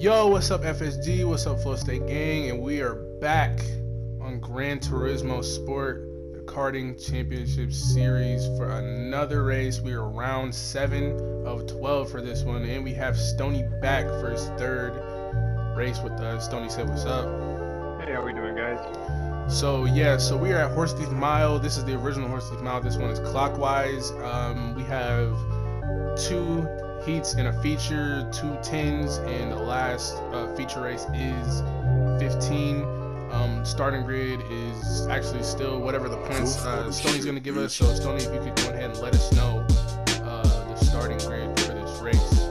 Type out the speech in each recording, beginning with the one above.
Yo, what's up FSG, what's up Flow State Gang, and we are back on Gran Turismo Sport, the karting championship series for another race. We are round 7 of 12 for this one, and we have Stony back for his third race with us. Stony said what's up. Hey, how we doing, guys? So we are at Horse Thief Mile. This is the original Horse Thief Mile. This one is clockwise. We have 2 heats in a feature, 2 10s, and the last feature race is 15. Starting grid is actually still whatever the points Stoney's going to give us. So Stoney, if you could go ahead and let us know the starting grid for this race.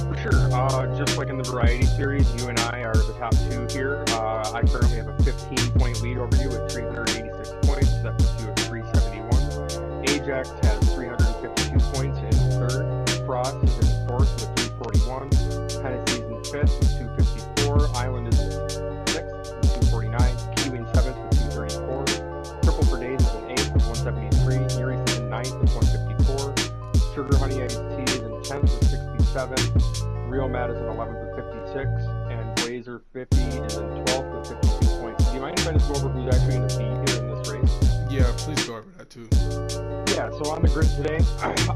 For sure. Just like in the variety series, you and I are the top 2 here. I currently have a 15-point lead over you at 386 points. That puts you at 371. Ajax has 352 points in third. Frost is in 4th with 341. Tennessee's in 5th with 254. Island is in 6th with 249. Kiwi in 7th with 234. Triple for Days is in 8th with 173. Yuri's is in 9th with 154. Sugar Honey Iced Tea is in 10th with 67. Real Mad is in 11th with 56. And Blazer 50 is in 12th with 52 points. Do you mind if I just go over who's actually going to be here in this race? Yeah, please go over that too. Yeah, so on the grid today,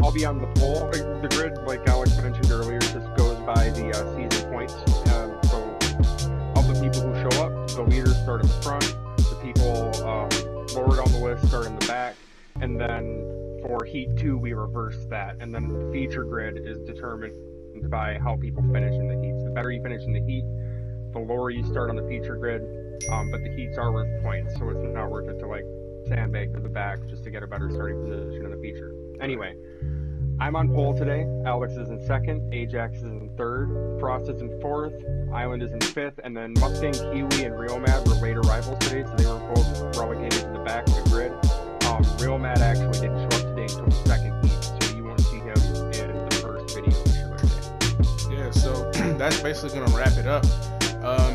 I'll be on the pole. The grid, like Alex mentioned earlier, just goes by the season points. So of the people who show up, the leaders start at the front, the people lower down the list start in the back, and then for Heat 2 we reverse that, and then the feature grid is determined by how people finish in the heats. The better you finish in the heat, the lower you start on the feature grid, but the heats are worth points, so it's not worth it to like sandbag to the back just to get a better starting position in the feature. Anyway, I'm on pole today. Alex is in 2nd, Ajax is in 3rd, Frost is in 4th, Island is in 5th, and then Mustang, Kiwi, and Real Mad were late arrivals today, so they were both relegated to the back of the grid. Real Mad actually didn't show up today until the 2nd heat, so you won't see him in the first video today. Yeah, so that's basically going to wrap it up.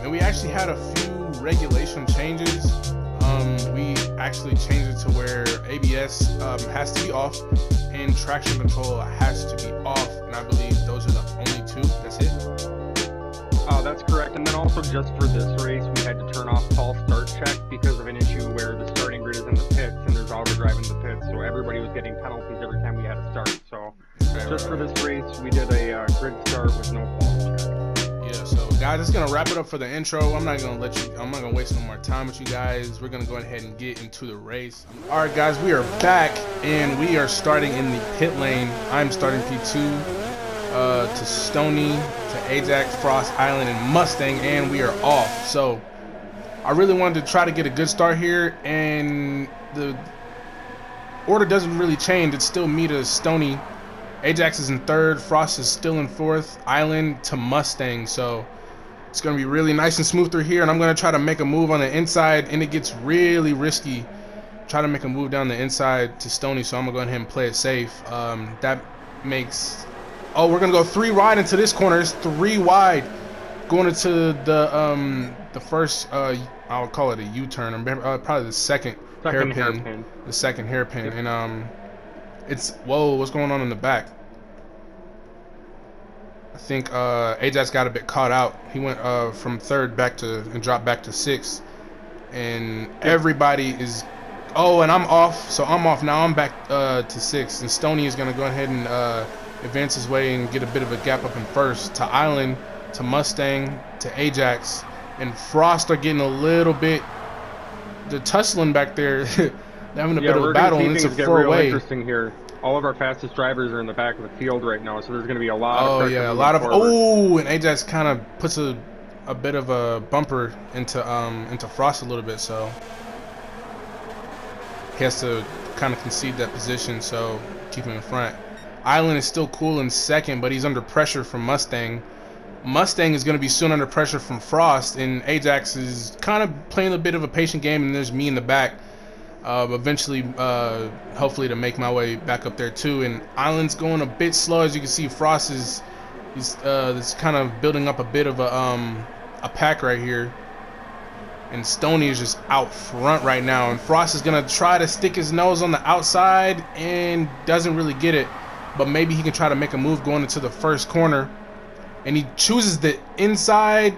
And we actually had a few regulation changes. We actually changed it to where ABS has to be off and traction control has to be off, and I believe those are the only 2. That's it. That's correct. And then also just for this race, we had to turn off false start check because of an issue where the starting grid is in the pits and there's overdrive in the pits, so everybody was getting penalties every time we had to start. So just for this race, we did a grid start with no false check. Yeah, so guys, that's gonna wrap it up for the intro. I'm not gonna waste no more time with you guys. We're gonna go ahead and get into the race. All right, guys, we are back and we are starting in the pit lane. I'm starting P2 to Stony, to Ajax, Frost, Island, and Mustang, and we are off. So I really wanted to try to get a good start here, and the order doesn't really change. It's still me to Stony. Ajax is in 3rd, Frost is still in 4th, Island to Mustang. So it's going to be really nice and smooth through here, and I'm going to try to make a move on the inside, and it gets really risky. Try to make a move down the inside to Stony, so I'm going to go ahead and play it safe. That makes... Oh, we're going to go 3 wide into this corner. It's 3 wide going into the first, I'll call it a U-turn, probably the second hairpin. The second hairpin. Yep. And it's, whoa, what's going on in the back? I think Ajax got a bit caught out. He went from 3rd back to, and dropped back to 6th. And everybody is, oh, and I'm off. So I'm off now. I'm back to 6th. And Stony is going to go ahead and advance his way and get a bit of a gap up in 1st. To Island, to Mustang, to Ajax. And Frost are getting a little bit, they're tussling back there. They're having a bit of a battle, and it's a 4-way. Interesting here. All of our fastest drivers are in the back of the field right now, so there's going to be a lot of pressure. Oh yeah, a lot of and Ajax kind of puts a bit of a bumper into Frost a little bit, so he has to kind of concede that position, so keep him in front. Island is still cool in 2nd, but he's under pressure from Mustang. Mustang is going to be soon under pressure from Frost, and Ajax is kind of playing a bit of a patient game, and there's me in the back. Eventually, hopefully to make my way back up there too. And Island's going a bit slow, as you can see. Frost is kind of building up a bit of a pack right here, and Stony is just out front right now. And Frost is gonna try to stick his nose on the outside and doesn't really get it, but maybe he can try to make a move going into the first corner. and he chooses the inside,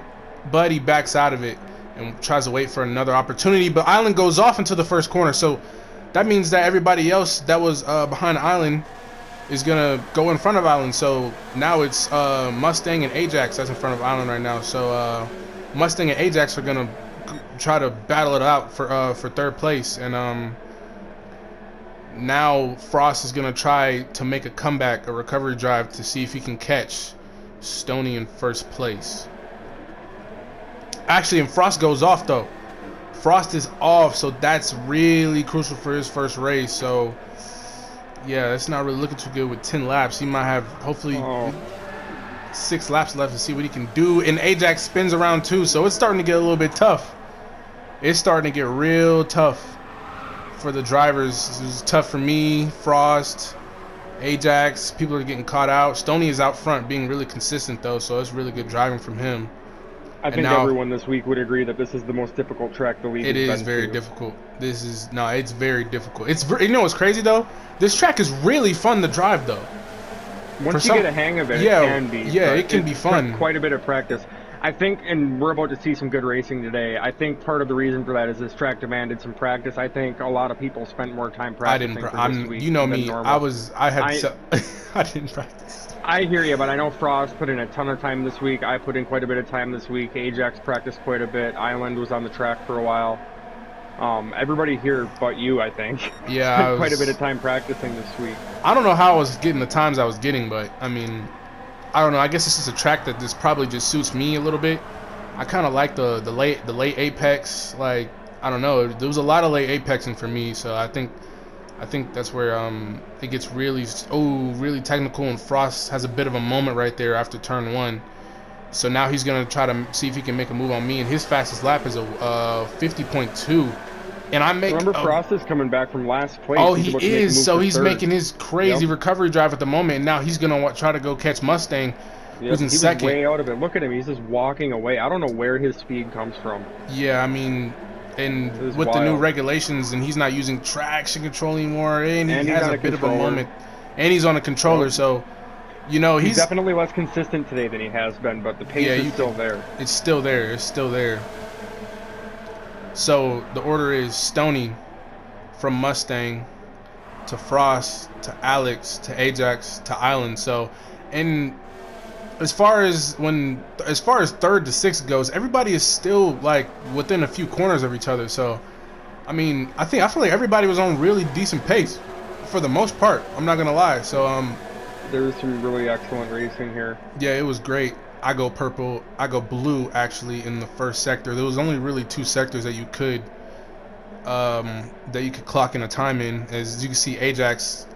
but he backs out of it and tries to wait for another opportunity. But Island goes off into the first corner, so that means that everybody else that was behind Island is gonna go in front of Island. So now it's Mustang and Ajax that's in front of Island right now. So Mustang and Ajax are gonna try to battle it out for third place, and now Frost is gonna try to make a comeback, a recovery drive to see if he can catch Stoney in first place. Actually, and Frost goes off though. Frost is off, so that's really crucial for his first race. So yeah, it's not really looking too good with 10 laps. He might have hopefully 6 laps left to see what he can do. And Ajax spins around too, so it's starting to get a little bit tough. It's starting to get real tough for the drivers. This is tough for me, Frost, Ajax. People are getting caught out. Stoney is out front being really consistent though, so it's really good driving from him. I think everyone this week would agree that this is the most difficult track the league has been to. It is very difficult. This is it's very difficult. It's you know what's crazy though? This track is really fun to drive though. Once you get a hang of it, it can be. Yeah, it can be fun. Quite a bit of practice. I think, and we're about to see some good racing today. I think part of the reason for that is this track demanded some practice. I think a lot of people spent more time practicing this week. You know me. Normal. I didn't practice. I hear you, but I know Frost put in a ton of time this week. I put in quite a bit of time this week. Ajax practiced quite a bit. Island was on the track for a while. Everybody here but you, I think. Yeah, spent quite a bit of time practicing this week. I don't know how I was getting the times I was getting, but I mean, I don't know. I guess this is a track that this probably just suits me a little bit. I kind of like the late apex. Like, I don't know. There was a lot of late apexing for me, so I think that's where it gets really technical, and Frost has a bit of a moment right there after turn 1. So now he's gonna try to see if he can make a move on me, and his fastest lap is a 50.2. And I make. Remember, Frost is coming back from last place. Oh, he is. So he's making his crazy recovery drive at the moment, and now he's gonna try to go catch Mustang, who's in second. Way out of it. Look at him. He's just walking away. I don't know where his speed comes from. Yeah, I mean. And with the new regulations, and he's not using traction control anymore, and he has a bit of a moment, and he's on a controller, so you know he's definitely less consistent today than he has been, but the pace is still there. It's still there. It's still there. So the order is Stoney from Mustang to Frost to Alex to Ajax to Island. So, and as far as third to sixth goes, everybody is still like within a few corners of each other. So, I mean, I feel like everybody was on really decent pace for the most part. I'm not gonna lie. So, there was some really excellent racing here. Yeah, it was great. I go purple. I go blue actually in the first sector. There was only really 2 sectors that you could clock in a time in. As you can see, Ajax.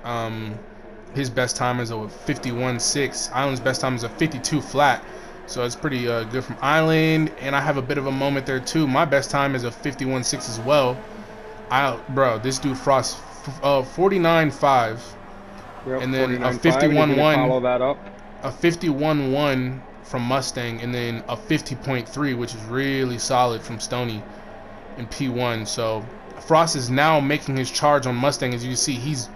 His best time is a 51.6. Island's best time is a 52 flat. So it's pretty good from Island. And I have a bit of a moment there too. My best time is a 51.6 as well. Bro, this dude Frost 49.5. Yep, and then a 51.1. Follow that up. A 51.1 from Mustang, and then a 50.3, which is really solid from Stoney in P1. So Frost is now making his charge on Mustang. As you can see, he's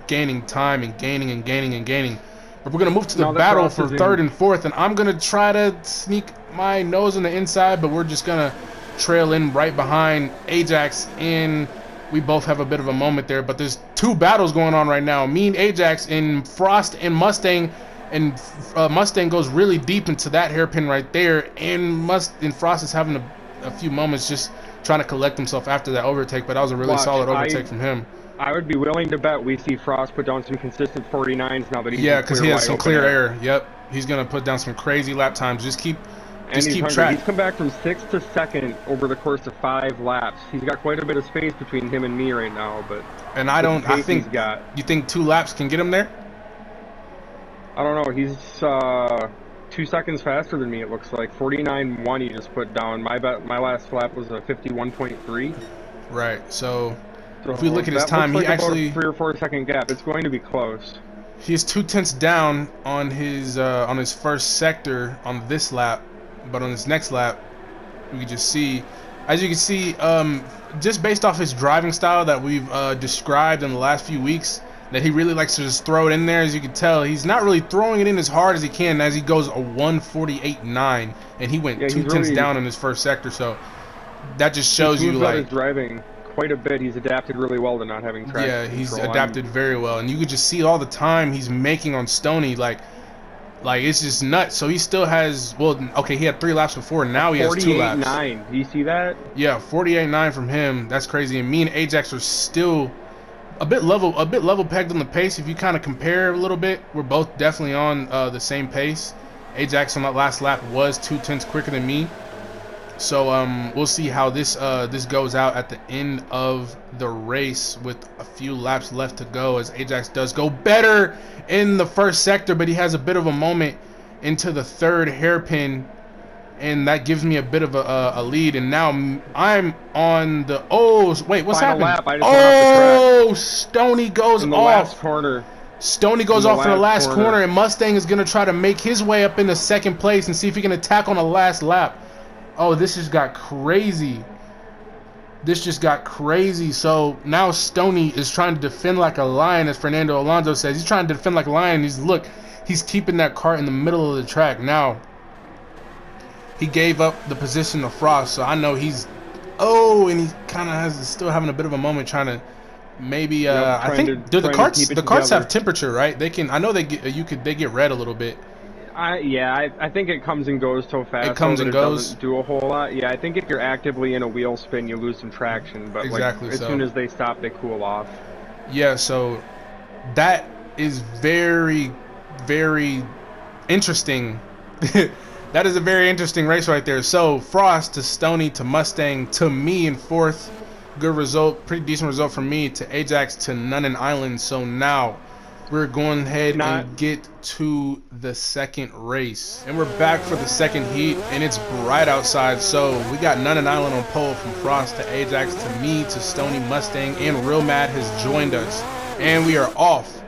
gaining time and gaining. But we're gonna move to the battle for third and fourth, and I'm gonna try to sneak my nose on the inside, but we're just gonna trail in right behind Ajax, and we both have a bit of a moment there. But there's 2 battles going on right now. Me and Ajax, and Frost and Mustang, and Mustang goes really deep into that hairpin right there, and Frost is having a few moments just trying to collect himself after that overtake. But that was a really solid overtake from him. I would be willing to bet we see Frost put down some consistent 49s now that he's because he has some clear air. Yep, he's gonna put down some crazy lap times. Just keep track. He's come back from 6th to 2nd over the course of 5 laps. He's got quite a bit of space between him and me right now, but I think you think 2 laps can get him there? I don't know. He's 2 seconds faster than me. It looks like 49.1 he just put down. My last lap was a 51.3. Right. So if we look at his time, he actually about a 3 or 4 second gap. It's going to be close. He's 2 tenths down on his first sector on this lap, but on this next lap, we can just see, as you can see, just based off his driving style that we've described in the last few weeks, that he really likes to just throw it in there. As you can tell, he's not really throwing it in as hard as he can, as he goes a 148.9, and he went 2/10 down in his first sector. So that just shows you, like, his driving quite a bit. He's adapted really well to not having traction. Yeah, he's adapted very well, and you could just see all the time he's making on Stoney, like it's just nuts. So he still has, well, okay, he had 3 laps before, and now he has 2 laps. 48.9. Do you see that? Yeah, 48.9 from him. That's crazy. And me and Ajax are still a bit level pegged on the pace. If you kind of compare a little bit, we're both definitely on the same pace. Ajax on that last lap was 2/10 quicker than me. So we'll see how this goes out at the end of the race with a few laps left to go, as Ajax does go better in the first sector, but he has a bit of a moment into the 3rd hairpin, and that gives me a bit of a lead. And now I'm on the, oh wait, what's Final happening? Lap, oh, Stoney goes in the off. last corner. Stoney goes off in the last corner, and Mustang is gonna try to make his way up into 2nd place and see if he can attack on the last lap. Oh, this just got crazy. This just got crazy. So now Stoney is trying to defend like a lion, as Fernando Alonso says. He's trying to defend like a lion. He's keeping that kart in the middle of the track. Now, he gave up the position to Frost, so I know he's, and he kind of still having a bit of a moment trying to maybe, I think, the carts have temperature, right? They can, I know they get red a little bit. I think it comes and goes so fast. It comes and goes. Doesn't do a whole lot. Yeah, I think if you're actively in a wheel spin, you lose some traction. But exactly, as soon as they stop, they cool off. Yeah, so that is very, very interesting. That is a very interesting race right there. So Frost to Stoney to Mustang to me in 4th. Good result, pretty decent result for me, to Ajax to None and Island. So now we're going ahead and get to the 2nd race, and we're back for the 2nd heat, and it's bright outside. So we got None and Island on pole, from Frost to Ajax to me to Stoney, Mustang, and Real Mad has joined us, and we are off.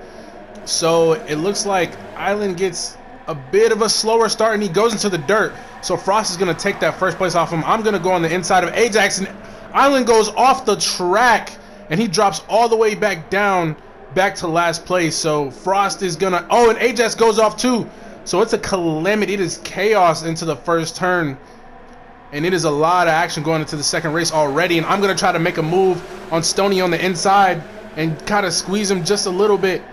So it looks like Island gets a bit of a slower start, and he goes into the dirt. So Frost is going to take that 1st place off him. I'm going to go on the inside of Ajax, and Island goes off the track, and he drops all the way back down, back to last place. So Frost is gonna, and Ajax goes off too. So it's a calamity. It is chaos into the 1st turn, and it is a lot of action going into the 2nd race already. And I'm gonna try to make a move on Stoney on the inside and kind of squeeze him just a little bit.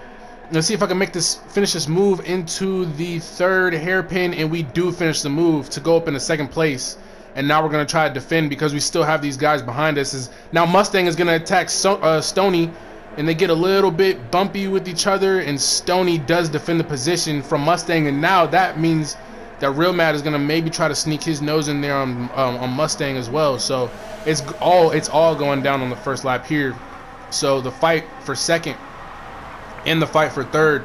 Let's see if I can finish this move into the 3rd hairpin, and we do finish the move to go up into 2nd place. And now we're gonna try to defend, because we still have these guys behind us. Now Mustang is gonna attack Stoney, and they get a little bit bumpy with each other, and Stoney does defend the position from Mustang, and now that means that Real Mad is gonna maybe try to sneak his nose in there on Mustang as well. So it's all going down on the 1st lap here. So the fight for 2nd and the fight for 3rd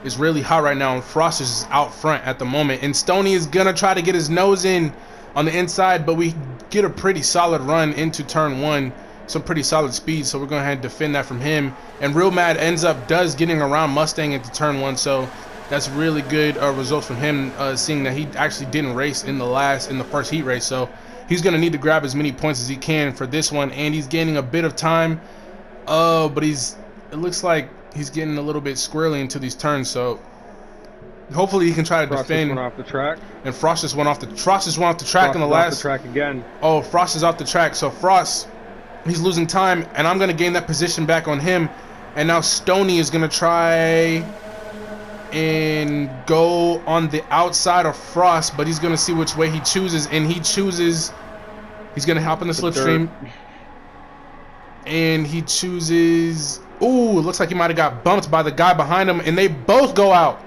is really hot right now, and Frost is out front at the moment, and Stoney is gonna try to get his nose in on the inside, but we get a pretty solid run into turn 1. Some pretty solid speed, so we're going to have to defend that from him. And Real Mad does getting around Mustang into turn 1, so that's really good results from him, seeing that he actually didn't race in the 1st heat race. So he's going to need to grab as many points as he can for this one, and he's gaining a bit of time. But it looks like he's getting a little bit squirrely into these turns, so hopefully he can try to defend. Frost went off the track. And Frost just went off the track in the last. Off the track again. Oh, Frost is off the track, so Frost, he's losing time, and I'm going to gain that position back on him. And now Stoney is going to try and go on the outside of Frost, but he's going to see which way he chooses, and he's going to hop in the slipstream. And he chooses, it looks like he might have got bumped by the guy behind him, and they both go out.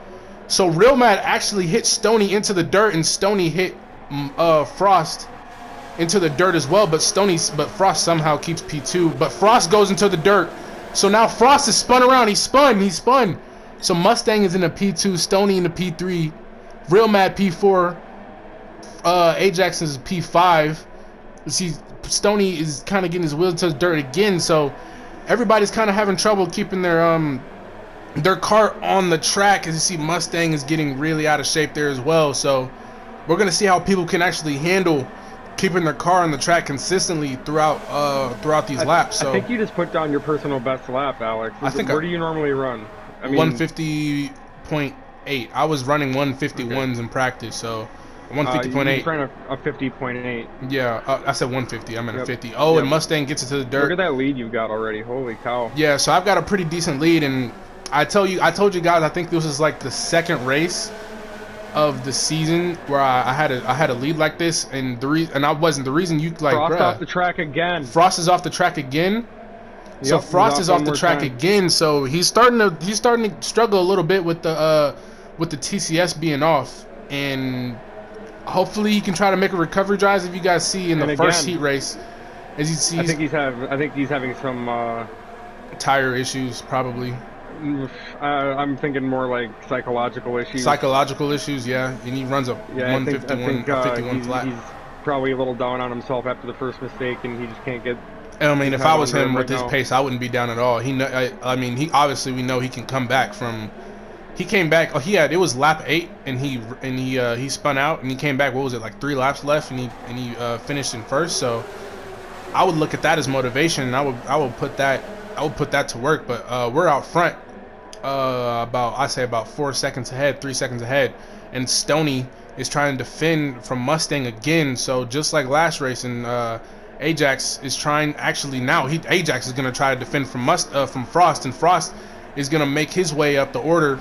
So Real Mad actually hit Stoney into the dirt, and Stoney hit Frost into the dirt as well, but Frost somehow keeps P2, but Frost goes into the dirt. So now Frost is spun around. He spun. So Mustang is in a P2, Stoney in a P3, Real Mad P4, Ajax is P5. See, Stoney is kind of getting his wheels into the dirt again, so everybody's kind of having trouble keeping their cart on the track. As you see, Mustang is getting really out of shape there as well. So we're gonna see how people can actually handle keeping their car on the track consistently throughout these laps. So I think you just put down your personal best lap, Alex. Where do you normally run? I mean, 150.8. I was running 151s in practice, so 150.8. You ran a 50.8. Yeah, I said 150. I meant a 50. Oh, and Mustang gets it to the dirt. Look at that lead you got already. Holy cow. Yeah, so I've got a pretty decent lead, and I told you guys, I think this is like the second race of the season where I had a lead like this, and the reason you like Frost off the track again. Frost is off the track again. So Frost is off the track again. So he's starting to struggle a little bit with the TCS being off, and hopefully he can try to make a recovery drive. If you guys see in the first heat race, as you see, I think he's having some tire issues probably. I'm thinking more like psychological issues. Psychological issues, yeah. And he runs a 151 flat. He's probably a little down on himself after the first mistake, and he just can't get. I mean, if I was him with his pace, I wouldn't be down at all. I mean, he obviously, we know he can come back from. He came back. Oh, it was lap 8, and he spun out, and he came back. What was it, like 3 laps left, and he finished in first. So I would look at that as motivation, and I would put that to work. But we're out front. About 4 seconds ahead, 3 seconds ahead, and Stoney is trying to defend from Mustang again. So just like last race, and Ajax is trying. Actually, now Ajax is going to try to defend from Frost, and Frost is going to make his way up the order.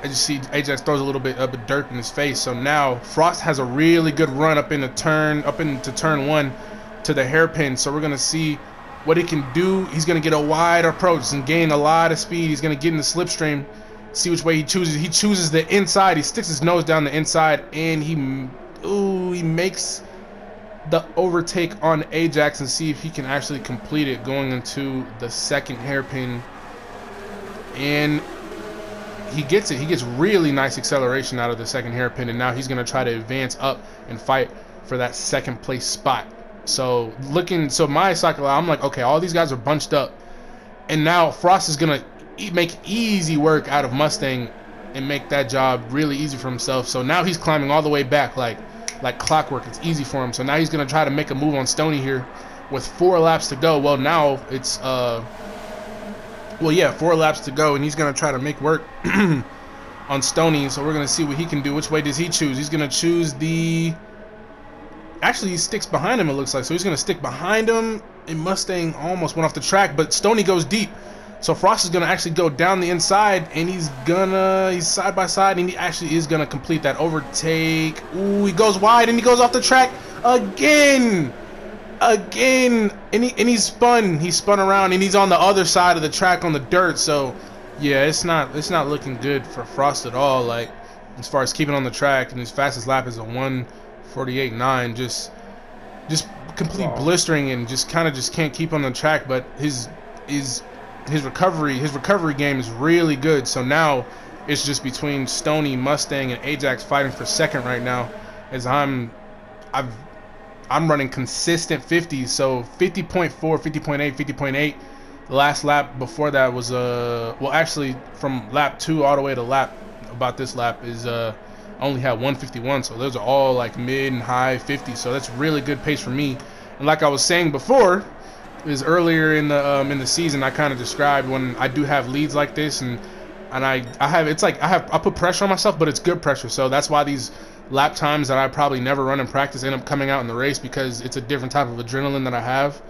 As you see, Ajax throws a little bit of dirt in his face. So now Frost has a really good run up into turn 1 to the hairpin. So we're going to see what he can do. He's going to get a wide approach and gain a lot of speed. He's going to get in the slipstream, see which way he chooses. He chooses the inside. He sticks his nose down the inside, and he makes the overtake on Ajax, and see if he can actually complete it going into the second hairpin. And he gets it. He gets really nice acceleration out of the second hairpin, and now he's going to try to advance up and fight for that second place spot. So my cycle, I'm like, okay, all these guys are bunched up, and now Frost is gonna make easy work out of Mustang and make that job really easy for himself. So now he's climbing all the way back like clockwork. It's easy for him. So now he's gonna try to make a move on Stoney here with 4 laps to go. Well, now it's 4 laps to go, and he's gonna try to make work on Stoney. So we're gonna see what he can do. Which way does he choose? He's gonna choose the. Actually, he sticks behind him, it looks like. So he's going to stick behind him, and Mustang almost went off the track, but Stoney goes deep. So Frost is going to actually go down the inside, and he's side by side, and he actually is going to complete that overtake. Ooh, he goes wide, and he goes off the track again. And he spun around, and he's on the other side of the track on the dirt. So yeah, it's not looking good for Frost at all. Like, as far as keeping on the track, and his fastest lap is a 1:48.9, just complete blistering, and just can't keep on the track. But his recovery game is really good. So now it's just between Stoney, Mustang, and Ajax fighting for second right now, as I'm running consistent 50s. So 50.4, 50.8, 50.8. The last lap before that was actually from lap 2 all the way to about this lap is only had 151, so those are all like mid and high 50s. So that's really good pace for me. And like I was saying before, is earlier in the season, I kind of described when I do have leads like this, and I put pressure on myself, but it's good pressure. So that's why these lap times that I probably never run in practice end up coming out in the race, because it's a different type of adrenaline that I have.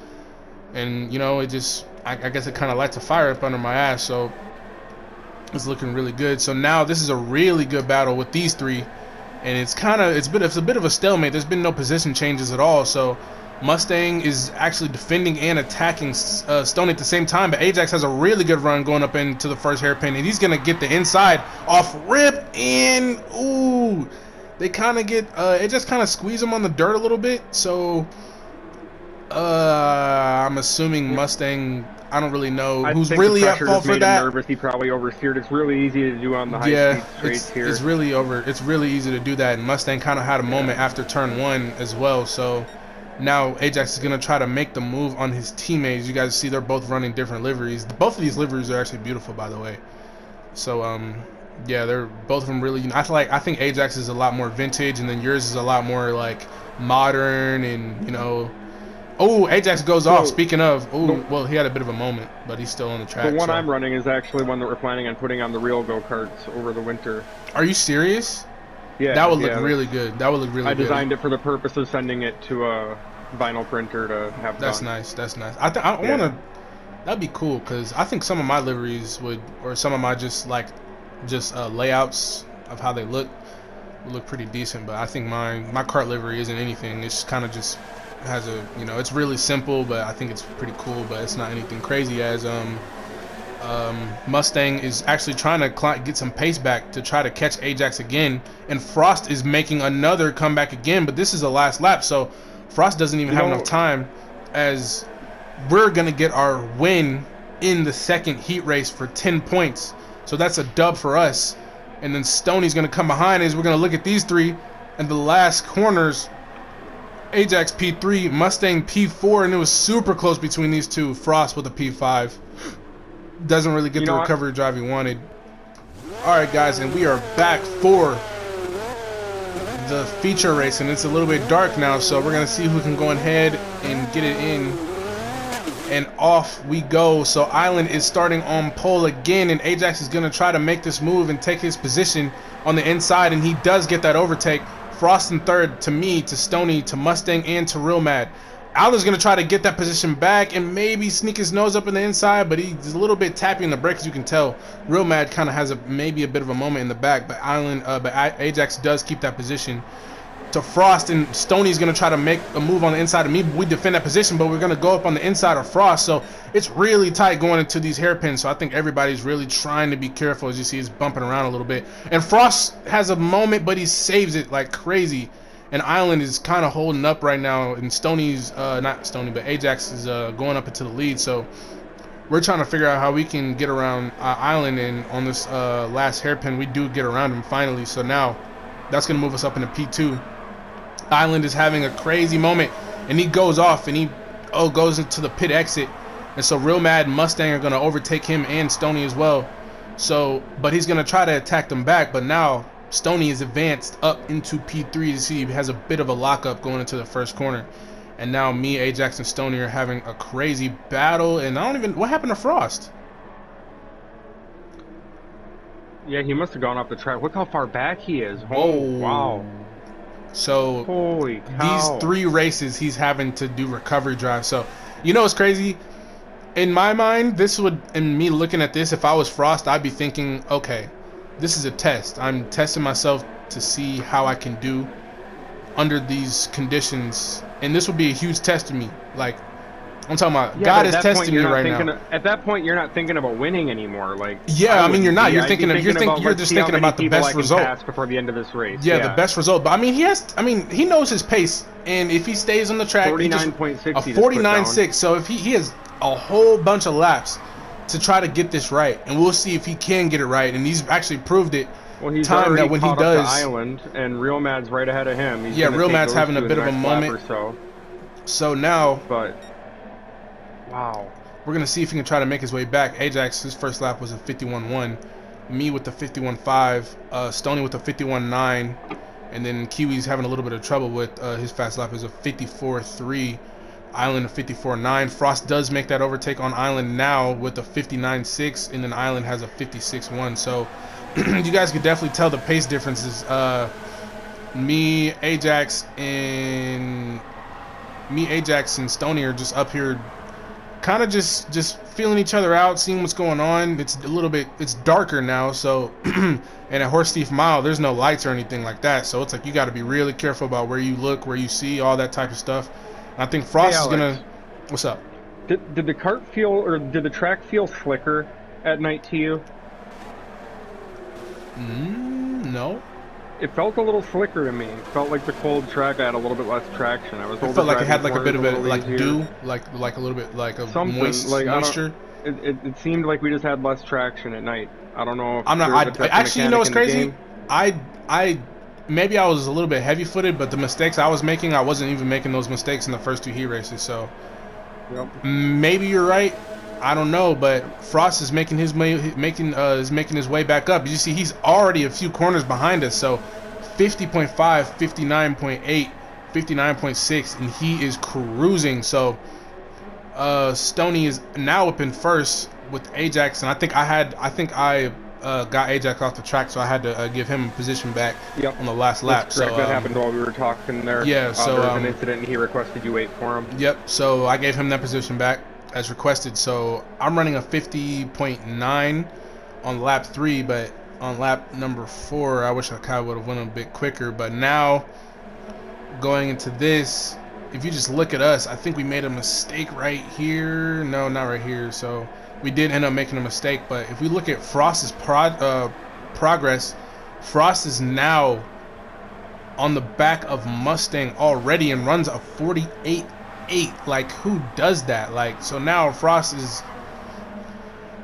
And you know, I guess it kind of lights a fire up under my ass. So it's looking really good. So now this is a really good battle with these 3, and it's a bit of a stalemate. There's been no position changes at all. So Mustang is actually defending and attacking Stoney at the same time, but Ajax has a really good run going up into the first hairpin, and he's gonna get the inside off rip, and ooh, they kind of get it just kind of squeeze him on the dirt a little bit. So I'm assuming Mustang. I don't really know who's really at fault for that. Nervous. He probably oversteered. It's really easy to do on the high-speed straights here. It's really easy to do that. And Mustang kind of had a moment after turn 1 as well. So now Ajax is going to try to make the move on his teammates. You guys see they're both running different liveries. Both of these liveries are actually beautiful, by the way. So Yeah, they're both of them really. I think Ajax is a lot more vintage, and then yours is a lot more like modern, and you know. Oh, Ajax goes off. Speaking of, oh, well, he had a bit of a moment, but he's still on the track. The one so. I'm running is actually one that we're planning on putting on the real go-karts over the winter. Are you serious? Yeah. That would look really good. That would look really good. I designed it for the purpose of sending it to a vinyl printer to have That's done. nice. That's nice. I want to. That'd be cool because I think some of my liveries would, or some of my just layouts of how they look, would look pretty decent. But I think my kart livery isn't anything. It's kind of just has a, you know, it's really simple, but I think it's pretty cool. But it's not anything crazy. As Mustang is actually trying to get some pace back to try to catch Ajax again, and Frost is making another comeback again. But this is the last lap, so Frost doesn't even have enough time, as we're gonna get our win in the second heat race for 10 points. So that's a dub for us. And then Stoney's gonna come behind us. We're gonna look at these three, and the last corners, Ajax P3, Mustang P4, and it was super close between these two. Frost with a P5 doesn't really get the recovery drive he wanted. All right, guys, and we are back for the feature race, and it's a little bit dark now, so we're gonna see who can go ahead and get it in. And off we go. So Island is starting on pole again, and Ajax is going to try to make this move and take his position on the inside, and he does get that overtake. Frost in third, to me, to Stoney, to Mustang, and to Real Mad. Island's going to try to get that position back and maybe sneak his nose up in the inside, but he's a little bit tapping the brakes, as you can tell. Real Mad kind of has maybe a bit of a moment in the back, but Ajax does keep that position. To Frost, and Stoney's going to try to make a move on the inside of me. We defend that position, but we're going to go up on the inside of Frost. So it's really tight going into these hairpins. So I think everybody's really trying to be careful. As you see, he's bumping around a little bit. And Frost has a moment, but he saves it like crazy. And Island is kind of holding up right now. And Stoney's, not Stoney, but Ajax is going up into the lead. So we're trying to figure out how we can get around Island. And on this last hairpin, we do get around him finally. So now that's going to move us up into P2. Island is having a crazy moment, and he goes off, and he goes into the pit exit, and so Real Mad and Mustang are going to overtake him and Stoney as well. So, but he's going to try to attack them back, but now Stoney is advanced up into P3. You see, he has a bit of a lockup going into the first corner, and now me, Ajax, and Stoney are having a crazy battle. And what happened to Frost? Yeah, he must have gone off the track. Look how far back he is. Whoa. Wow. So holy cow. These 3 races he's having to do recovery drive. So you know what's crazy? In my mind, and me looking at this, if I was Frost, I'd be thinking, okay, this is a test. I'm testing myself to see how I can do under these conditions, and this would be a huge test to me. Like, I'm talking about, God is testing me right now. At that point, you're not thinking about winning anymore. Like, yeah, I mean, you're not. You're thinking you're just thinking about the best result before the end of this race. Yeah, the best result. But I mean, he knows his pace, and if he stays on the track, 49.6, a 49.6. So if he has a whole bunch of laps to try to get this right, and we'll see if he can get it right. And he's actually proved it. Well, he's already caught up to Island, and Real Mad's right ahead of him. Yeah, Real Mad's having a bit of a moment. So now, wow. We're going to see if he can try to make his way back. Ajax, his first lap was a 51.1. Me with the 51.5. Stoney with the 51.9. And then Kiwi's having a little bit of trouble with his fast lap is a 54.3. Island a 54.9. Frost does make that overtake on Island now with a 59.6. And then Island has a 56.1. So you guys could definitely tell the pace differences. Me, Ajax, and Stoney are just up here kind of just feeling each other out, seeing what's going on. It's darker now, so and at Horse Thief Mile there's no lights or anything like that, so it's like you got to be really careful about where you look, where you see, all that type of stuff. And I think Frost is gonna. What's up? Did the did the track feel slicker at night to you? No. It felt a little slicker to me. It felt like the cold track had a little bit less traction. I felt like it had like a bit of dew, like a little bit like a moisture. It seemed like we just had less traction at night. I don't know if actually, you know what's crazy? Maybe I was a little bit heavy-footed, but the mistakes I was making, I wasn't even making those mistakes in the first 2 heat races. So maybe you're right. I don't know, but Frost is making his way back up. You see, he's already a few corners behind us. So 50.5, 59.8, 59.6, and he is cruising. So Stoney is now up in first with Ajax, and I think I got Ajax off the track, so I had to give him position back on the last lap. That's correct. So that happened while we were talking there. Yeah, so there was an incident, and he requested you wait for him. Yep. So I gave him that position back as requested. So I'm running a 50.9 on lap 3, but on lap number 4, I wish I kind of would have went a bit quicker. But now going into this, if you just look at us, I think we made a mistake right here. No, not right here. So we did end up making a mistake. But if we look at Frost's progress, Frost is now on the back of Mustang already and runs a 48.8. Like, who does that? Like, so now Frost is,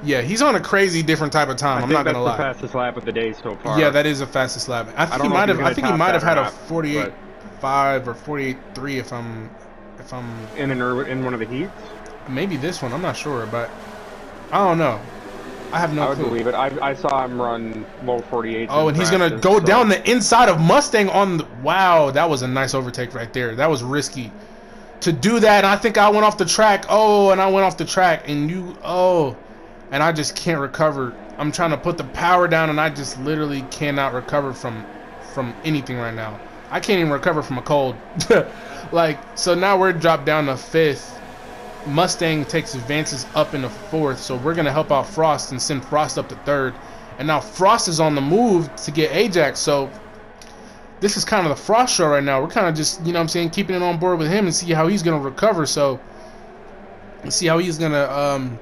yeah, he's on a crazy different type of time. I'm not gonna lie. That's the fastest lap of the day so far. Yeah, that is the fastest lap. I think he might have had a 48.5 or 48.3 if I'm in one of the heats. Maybe this one. I'm not sure, but I don't know. I have no clue. I would believe it. I saw him run low 48. Oh, and he's going to go down the inside of Mustang on the... Wow, that was a nice overtake right there. That was risky. To do that, and I think I went off the track. Oh, and I went off the track, and and I just can't recover. I'm trying to put the power down, and I just literally cannot recover from anything right now. I can't even recover from a cold. Like, so now we're dropped down to 5th. Mustang takes advances up into 4th, so we're going to help out Frost and send Frost up to 3rd. And now Frost is on the move to get Ajax, so this is kind of the Frost show right now. We're kind of just, you know what I'm saying, keeping it on board with him and see how he's going to recover. So see how he's going to,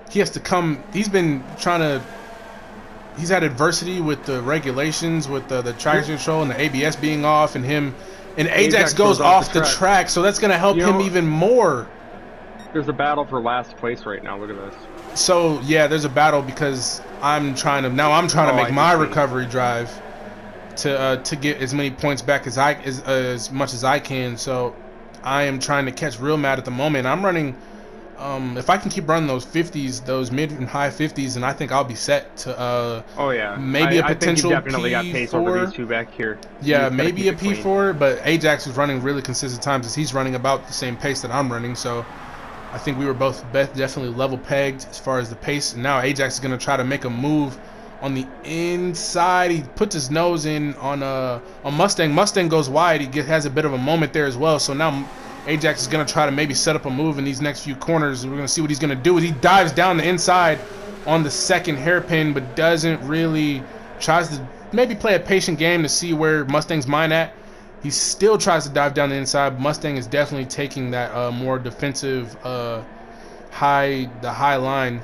he has to come, he's had adversity with the regulations, with the traction control and the ABS being off, and Ajax goes off the track, so that's going to help him even more. There's a battle for last place right now. Look at this. So yeah, there's a battle because I'm trying to make my recovery drive to get as many points back as much as I can. So I am trying to catch real mad at the moment. I'm running. If I can keep running those 50s, those mid and high 50s, and I think I'll be set to maybe a potential I think you definitely got pace over these two back here. Yeah, maybe a P4, but Ajax is running really consistent times as he's running about the same pace that I'm running. So I think we were both definitely level pegged as far as the pace. And now Ajax is going to try to make a move on the inside. He puts his nose in on Mustang. Mustang goes wide. He has a bit of a moment there as well. So now Ajax is going to try to maybe set up a move in these next few corners. We're going to see what he's going to do. He dives down the inside on the second hairpin, but doesn't really, tries to maybe play a patient game to see where Mustang's mind at. He still tries to dive down the inside. Mustang is definitely taking that more defensive high line.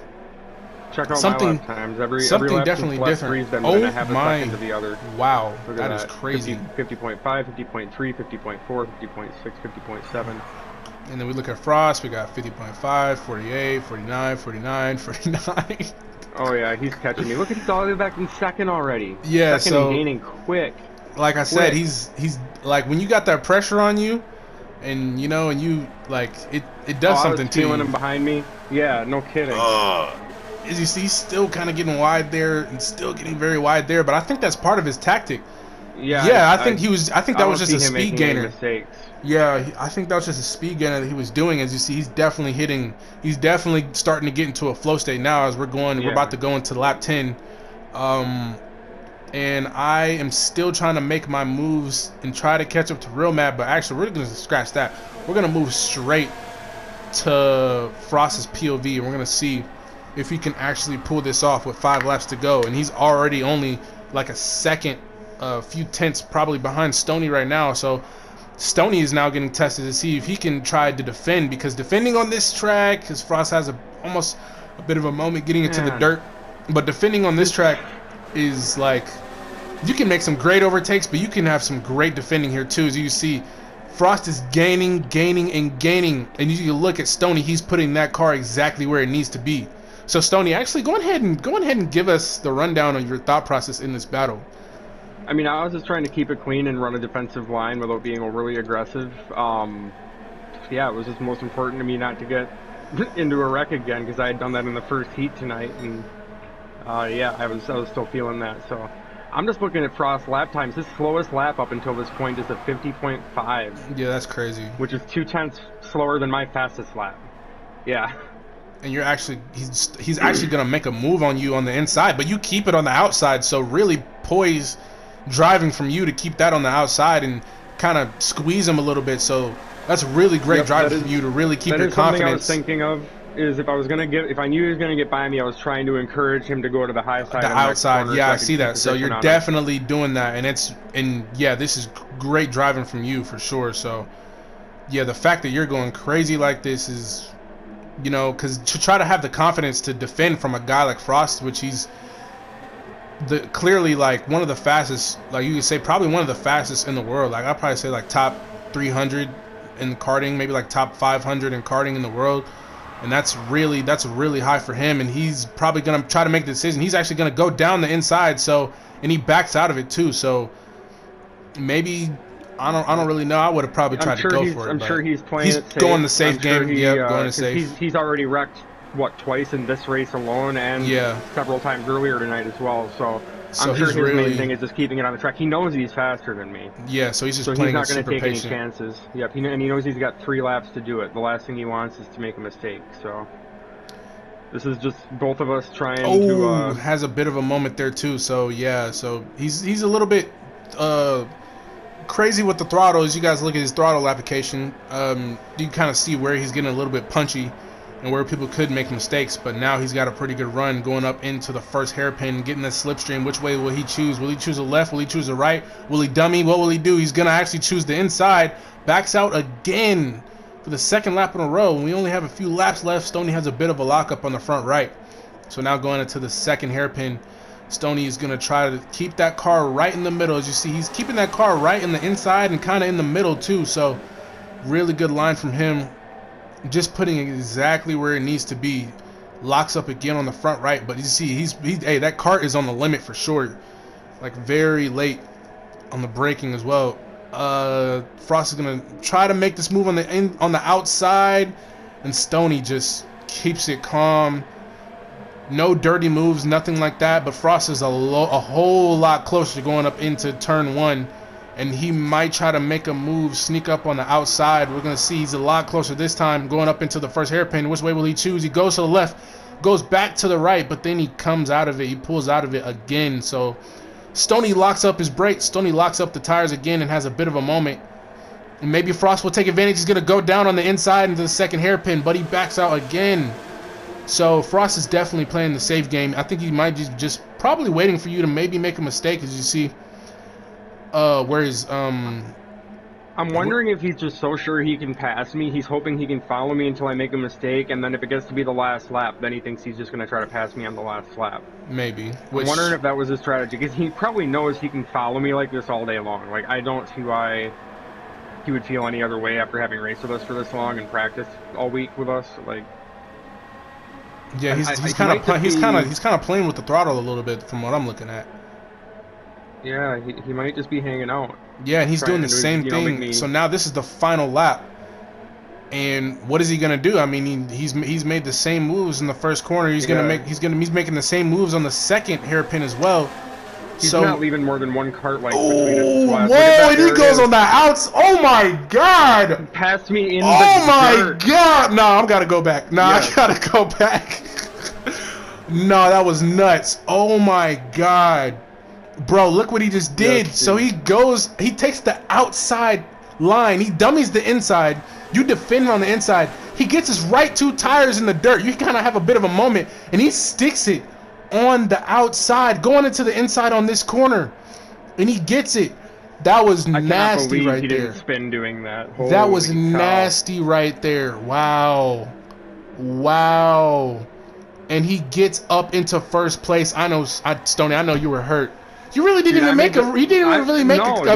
Check out my lap times. Every lap definitely different. Oh my! The other. Wow, that is crazy. 50.5, 50.3, 50.4, 50.6, 50.7. And then we look at Frost. We got 50.5, 48, 49, 49, 49. Oh yeah, he's catching me. Look at he's all the way back in second already. Yeah, second and gaining quick. Like I said, he's like, when you got that pressure on you, and you know, and you like it does something to you. Feeling him behind me. Yeah, no kidding. As you see, he's still kind of getting wide there and still getting very wide there, but I think that's part of his tactic. Yeah, I think that was just a speed gainer. Yeah, I think that was just a speed gainer that he was doing. As you see, he's definitely starting to get into a flow state now as we're about to go into lap 10. And I am still trying to make my moves and try to catch up to Real Mad, but actually we're going to scratch that. We're going to move straight to Frost's POV, and we're going to see if he can actually pull this off with 5 laps to go. And he's already only like a second, a few tenths probably behind Stoney right now. So Stoney is now getting tested to see if he can try to defend, because defending on this track, because Frost has almost a bit of a moment getting into the dirt, but defending on this track is like, you can make some great overtakes, but you can have some great defending here too. As you see, Frost is gaining, and you look at Stoney, he's putting that car exactly where it needs to be. So Stoney, actually go ahead and give us the rundown on your thought process in this battle. I mean, I was just trying to keep it clean and run a defensive line without being overly aggressive. Yeah, it was just most important to me not to get into a wreck again because I had done that in the first heat tonight, and yeah, I was still feeling that. So I'm just looking at Frost's lap times. His slowest lap up until this point is a 50.5. Yeah, that's crazy. Which is 0.2 slower than my fastest lap. Yeah. And you're actually he's actually gonna make a move on you on the inside, but you keep it on the outside. So really poise driving from you to keep that on the outside and kind of squeeze him a little bit. So that's really great driving from you to really keep your confidence. Something I was thinking of is if I knew he was gonna get by me, I was trying to encourage him to go to the high side. The outside, yeah, I see that. So you're definitely doing that, and yeah, this is great driving from you for sure. So yeah, the fact that you're going crazy like this is, you know, because to try to have the confidence to defend from a guy like Frost, which he's clearly like one of the fastest, like you could say probably one of the fastest in the world. Like I'd probably say like top 300 in karting, maybe like top 500 in karting in the world, and that's really high for him. And he's probably gonna try to make the decision. He's actually gonna go down the inside, so, and he backs out of it too. So maybe I don't really know. I would have probably tried to go for it. I'm sure he's playing it safe. He's going the safe game. Yeah, going the safe. He's already wrecked twice in this race alone, and several times earlier tonight as well. So I'm sure his main thing is just keeping it on the track. He knows he's faster than me. Yeah, so he's just playing it super patient. He's not going to take any chances. Yep, and he knows he's got 3 laps to do it. The last thing he wants is to make a mistake. So this is just both of us trying to. Has a bit of a moment there too. So yeah, so he's a little bit crazy with the throttle. As you guys look at his throttle application, you can kind of see where he's getting a little bit punchy and where people could make mistakes, but now he's got a pretty good run going up into the first hairpin, getting that slipstream. Which way will he choose? Will he choose the left? Will he choose the right? Will he dummy? What will he do? He's gonna actually choose the inside. Backs out again for the second lap in a row. We only have a few laps left. Stoney has a bit of a lockup on the front right, so now going into the second hairpin, Stoney is going to try to keep that car right in the middle. As you see, he's keeping that car right in the inside and kind of in the middle too. So really good line from him. Just putting it exactly where it needs to be. Locks up again on the front right. But you see, hey, that kart is on the limit for sure. Like very late on the braking as well. Frost is going to try to make this move on the outside. And Stoney just keeps it calm. No dirty moves, nothing like that, but Frost is a whole lot closer going up into turn 1, and he might try to make a move, sneak up on the outside. We're going to see he's a lot closer this time going up into the first hairpin. Which way will he choose? He goes to the left, goes back to the right, but then he comes out of it. He pulls out of it again. So Stoney locks up his brakes. Stoney locks up the tires again and has a bit of a moment. And maybe Frost will take advantage. He's going to go down on the inside into the second hairpin, but he backs out again. So Frost is definitely playing the safe game. I think he might just probably waiting for you to maybe make a mistake, as you see where his I'm wondering if he's just so sure he can pass me. He's hoping he can follow me until I make a mistake, and then if it gets to be the last lap, then he thinks he's just going to try to pass me on the last lap. Maybe. I'm wondering if that was his strategy, because he probably knows he can follow me like this all day long. Like, I don't see why he would feel any other way after having raced with us for this long and practiced all week with us. Like, yeah, he's kind of playing with the throttle a little bit from what I'm looking at. Yeah, he might just be hanging out. Yeah, and he's doing the same thing. So now this is the final lap, and what is he gonna do? I mean, he's made the same moves in the first corner. He's making the same moves on the second hairpin as well. He's not leaving more than one cart like between us. Whoa! And he goes on the outs. Oh my God! He passed me in. Oh my God! No, I gotta go back. No, I gotta go back. No, that was nuts. Oh my God, bro! Look what he just did. Yes, so he takes the outside line. He dummies the inside. You defend on the inside. He gets his right 2 tires in the dirt. You kind of have a bit of a moment, and he sticks it on the outside, going into the inside on this corner, and he gets it. That was nasty right there. He didn't spin doing that. That was nasty right there. Wow. And he gets up into first place. I know, Stoney, I know you were hurt. You really didn't even make a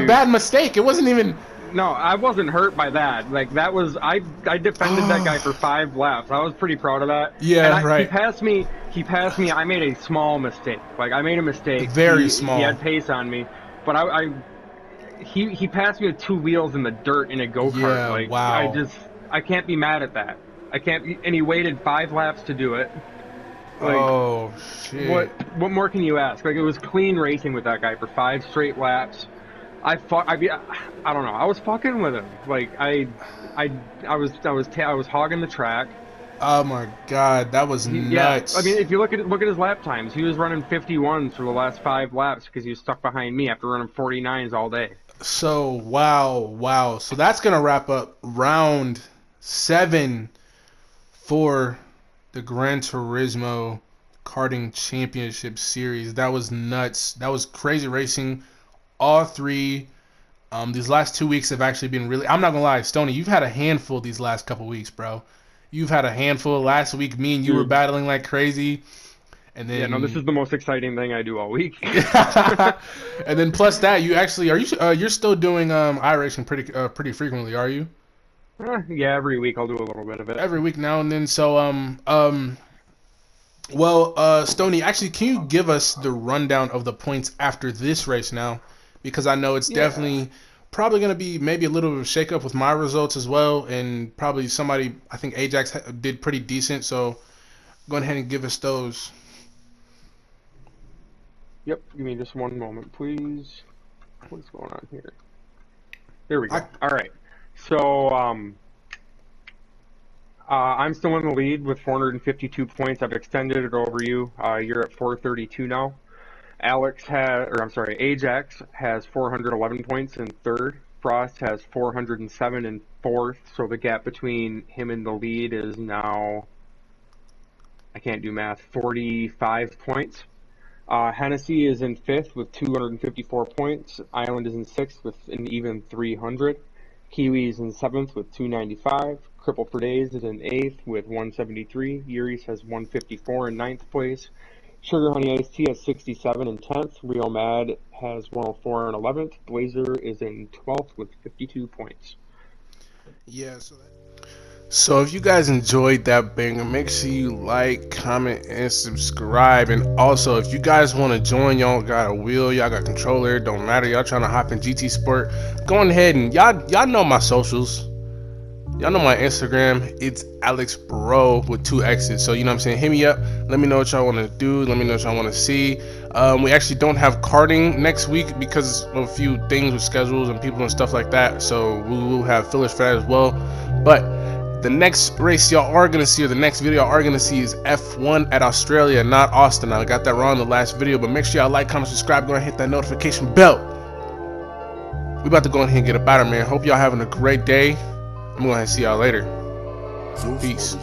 bad mistake. It wasn't even. No, I wasn't hurt by that. Like, that was, I defended that guy for 5 laps. I was pretty proud of that. Yeah, right. He passed me. I made a small mistake. Like, I made a mistake. Very small. He had pace on me, but he passed me with 2 wheels in the dirt in a go-kart. Yeah, like, wow. I can't be mad at that. I can't. And he waited 5 laps to do it. Like, oh shit! What more can you ask? Like, it was clean racing with that guy for 5 straight laps. I don't know. I was fucking with him. Like, I was hogging the track. Oh my god, that was nuts. Yeah, I mean, if you look at his lap times, he was running 51s for the last 5 laps because he was stuck behind me after running 49s all day. So wow. So that's gonna wrap up round 7 for the Gran Turismo Karting Championship Series. That was nuts. That was crazy racing. All 3. These last 2 weeks have actually been really. I'm not gonna lie, Stoney. You've had a handful these last couple weeks, bro. You've had a handful. Last week, me and you were battling like crazy. And then, yeah, no, this is the most exciting thing I do all week. And then plus that, you actually you're still doing iRacing pretty frequently, are you? Yeah, every week I'll do a little bit of it. Every week now and then. So Stoney, actually, can you give us the rundown of the points after this race now? Because I know it's definitely probably going to be maybe a little bit of a shakeup with my results as well, and probably somebody, I think Ajax did pretty decent. So go ahead and give us those. Yep, give me just one moment, please. What's going on here? There we go. All right. So, I'm still in the lead with 452 points. I've extended it over you. You're at 432 now. Ajax has 411 points in 3rd. Frost has 407 in 4th. So the gap between him and the lead is now, I can't do math, 45 points. Hennessy is in 5th with 254 points. Island is in 6th with an even 300. Kiwi is in 7th with 295. Cripple for Days is in 8th with 173. Yuri's has 154 in 9th place. Sugar Honey Iced Tea has 67 in 10th. Real Mad has 104 in 11th. Blazer is in 12th with 52 points. Yeah, so if you guys enjoyed that banger, make sure you like, comment, and subscribe. And also, if you guys want to join, y'all got a wheel, y'all got controller, don't matter, y'all trying to hop in GT Sport, go on ahead and y'all know my socials. Y'all know my Instagram. It's Alex Bro with 2 X's. So, you know what I'm saying? Hit me up. Let me know what y'all want to do. Let me know what y'all want to see. We actually don't have karting next week because of a few things with schedules and people and stuff like that. So, we will have fillers for that as well. But the next race y'all are going to see, or the next video y'all are going to see, is F1 at Australia, not Austin. I got that wrong in the last video. But make sure y'all like, comment, subscribe. Go ahead and hit that notification bell. We about to go ahead and get about it, man. Hope y'all having a great day. I'm going to see y'all later. Peace.